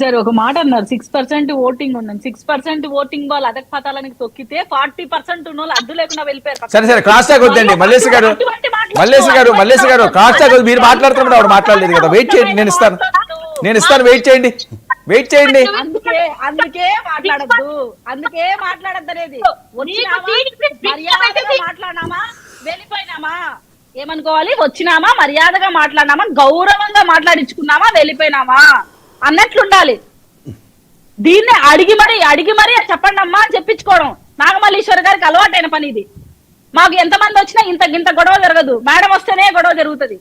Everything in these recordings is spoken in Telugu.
సార్ ఒక మాట అన్నారు 6% ఓటింగ్ ఉందని. 6% ఓటింగ్ వాళ్ళు అదక పతాలనికి తొక్కితే 40% ఉన్న వాళ్ళు అడ్డు లేకుండా వెళ్ళిపోయారు. సరే సరే క్రాస్ టాక్ వద్దండి మల్లేష్ గారు. మల్లేష్ గారు క్రాస్ టాక్ మీరు మాట్లాడుతున్నప్పుడు ఆవిడ మాట్లాడలేదు కదా. వెయిట్ చేయండి, నేను ఇస్తాను. వెయిట్ చేయండి. అందుకే మాట్లాడద్దు అనేది. మర్యాదగా మాట్లాడినామా వెళ్ళిపోయినామా ఏమనుకోవాలి, వచ్చినామా మర్యాదగా మాట్లాడినామా గౌరవంగా మాట్లాడించుకున్నామా వెళ్ళిపోయినామా అన్నట్లుండాలి. దీన్ని అడిగి మరి చెప్పండి అమ్మా అని చెప్పించుకోవడం నాగమల్లీశ్వర్ గారికి అలవాటైన పని ఇది. మాకు ఎంతమంది వచ్చినా ఇంత గొడవ జరగదు, మేడం వస్తేనే గొడవ జరుగుతుంది.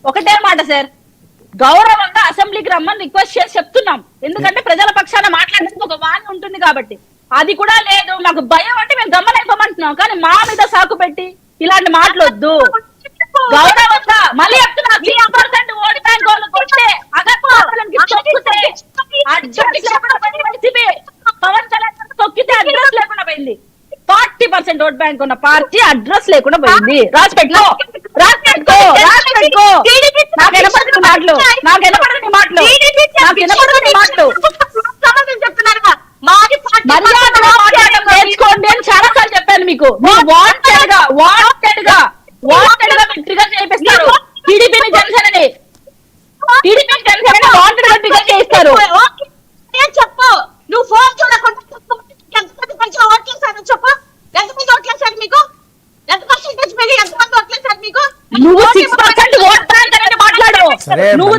ఒకటే మాట సార్, గౌరవంగా అసెంబ్లీకి రమ్మని రిక్వెస్ట్ చేసి చెప్తున్నాం. ఎందుకంటే ప్రజల పక్షాన మాట్లాడడానికి ఒక వాణి ఉంటుంది కాబట్టి. అది కూడా లేదు, మాకు భయం అంటే మేము గమ్మనైపోమంటున్నాం. కానీ మా మీద సాకు పెట్టి ఇలాంటి మాటలొద్దు. గౌరవంగా మళ్ళీ చెప్తున్నా, 3% ఓటు బ్యాంక్ వాళ్ళు కొట్టే పవన్ కళ్యాణ్ తొక్కితే అడ్రస్ లేకుండా పోయింది. 40% ఓట్ బ్యాంక్ ఉన్న పార్టీ అడ్రస్ లేకుండా పోయింది. రాసి పెట్టుకో. నాకు వినపడని మాటలు మర్యాదగా మాట్లాడడం నేర్చుకోండి అని చాలా సార్లు చెప్పాను మీకు. వాంటెడ్ గా మీరు ట్రిగర్ చేయిస్తారు. టీడీపీని జనసేనని వాంటెడ్ గా ట్రిగర్ చేయిస్తారు. చెప్పు, నువ్వు ఫోన్ చూడకుండా ఓట్లేసాను చెప్పు. ఎంతమంది ఓట్లేసారు మీకు? ఎంత పర్సెంటేజ్ పెరిగి ఎంతమంది ఓట్లేసారు మీకు? నువ్వు 6% ఓట్ బ్యాంక్ అనేది మాట్లాడు. నువ్వు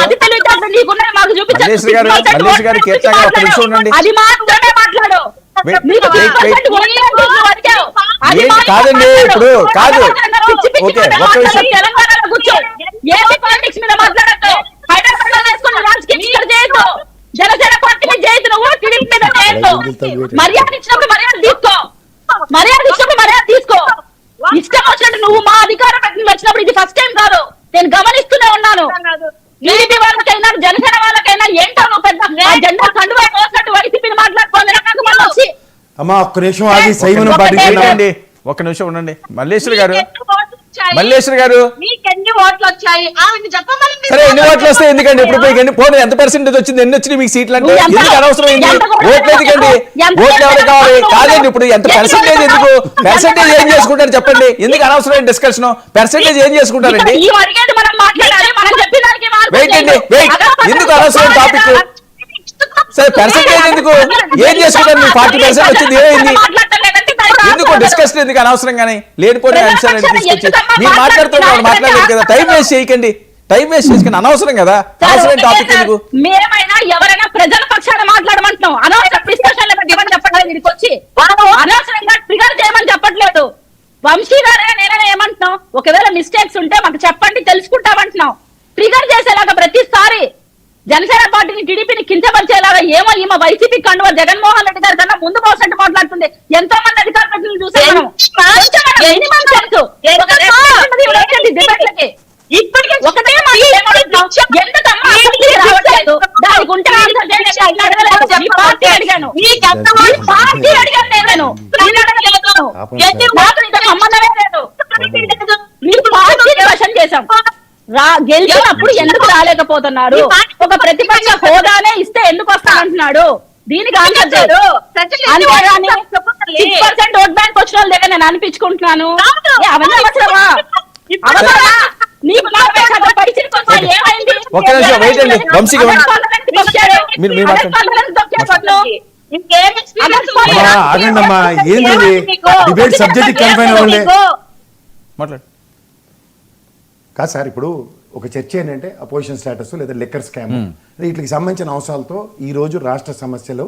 అది తెలియదు, నీకున్నాయి మాకు చూపించాలి. అది మాత్రమే మాట్లాడు. కాదండి ఇప్పుడు కాదు. తెలంగాణలో కూర్చో, ఏపీ పాలిటిక్స్ మీద మాట్లాడద్దు. హైదరాబాద్ లో వేసుకున్న రాజకీయం చేయొద్దు. జనసేన పార్టీని చేయొద్దు. నువ్వు టీడీపీ మీద చేయొద్దు. మర్యాద ఇచ్చినప్పుడు మర్యాద తీసుకో. ఇష్టం వచ్చినట్టు నువ్వు మా అధికారం వచ్చినప్పుడు ఇది ఫస్ట్ టైం కాదు, నేను గమనిస్తూనే ఉన్నాను. టీడీపీ వాళ్ళకైనా జనసేన వాళ్ళకైనా ఏంటో నువ్వు పెద్ద జెండా కండువా కోసినట్టు వైసీపీని మాట్లాడుకోవాలి. అమ్మా ఒక్క నిమిషం ఆగి సైమన్ పాటించండి. ఒక్క నిమిషం ఉండండి మల్లేశ్వర్ గారు. ఎన్ని ఓట్లు వచ్చాయి సరే ఎన్ని ఓట్లు వస్తాయి ఎందుకండి? ఇప్పుడు పోనీ ఎంత పర్సెంటేజ్ వచ్చింది, ఎన్ని వచ్చినాయి మీకు సీట్లు అంటే ఎందుకు అనవసరమైంది? ఓట్లు ఎందుకండి? ఓట్లు ఎవరు కావాలి? కాదండి ఇప్పుడు ఎంత పర్సెంటేజ్ ఎందుకు? పర్సెంటేజ్ ఏం చేసుకుంటారు చెప్పండి? ఎందుకు అనవసరమైన డిస్కషన్? పర్సెంటేజ్ ఏం చేసుకుంటారండి? వెయిట్ అండి, ఎందుకు అనవసరమైన టాపిక్? సరే పర్సెంటేజ్ ఎందుకు? ఏం చేసుకుంటారు? మీకు 40% వచ్చింది, ఏమైంది? ఎందుకు డిస్కషన్ ఎందుకు అనవసరంగానే లేనిపోయిన అంశాలు తీసుకొచ్చి మీరు మాట్లాడుతున్నారు? మాట్లాడలేదు కదా, టైం వేస్ట్ చేయకండి. అనవసరం కదా, అనవసరం టాపిక్ ఎందుకు? మేమైనా ఎవరైనా ప్రజల పక్షాన మాట్లాడమంటున్నాం. అనవసరం డిస్కషన్ చెప్పట్లేదు. వీడికి వచ్చి అనవసరంగా ట్రిగర్ చేయమని చెప్పట్లేదు. వంశీ గారే నేనే ఏమంటున్నాం, ఒకవేళ మిస్టేక్స్ ఉంటే మాకు చెప్పండి, తెలుసుకుంటామంటున్నాం. ట్రిగర్ చేసేలాగా ప్రతిసారి జనసేన పార్టీని టీడీపీని కించపరిచేలాగా ఏమో ఈమె వైసీపీ కండువా జగన్మోహన్ రెడ్డి గారి కన్నా ముందు పోసట్టు మాట్లాడుతుంది. ఎంతో మంది అధికార ప్రతినిధులు చూసాను. చేశాం. గెలిచినప్పుడు ఎందుకు రాలేకపోతున్నారు? ఒక ప్రతిపక్ష హోదానే ఇస్తే ఎందుకు వస్తానంటున్నాడు? దీనికి ఆన్సర్ చేయడు. అంతేగాని 6% ఓట్ బ్యాంక్ వచ్చిన వాళ్ళ దగ్గర నేను అనిపించుకుంటున్నాను. అవన్నీ అవసరమా? ఆగండమ్మా, ఏంది డిబేట్ సబ్జెక్ట్ కన్ఫైన్ అవ్వండి. కాదు సార్, ఇప్పుడు ఒక చర్చ ఏంటంటే అపోజిషన్ స్టేటస్ లేదా లిక్కర్ స్కామ్ వీటికి సంబంధించిన అంశాలతో ఈ రోజు రాష్ట్ర సమస్యలు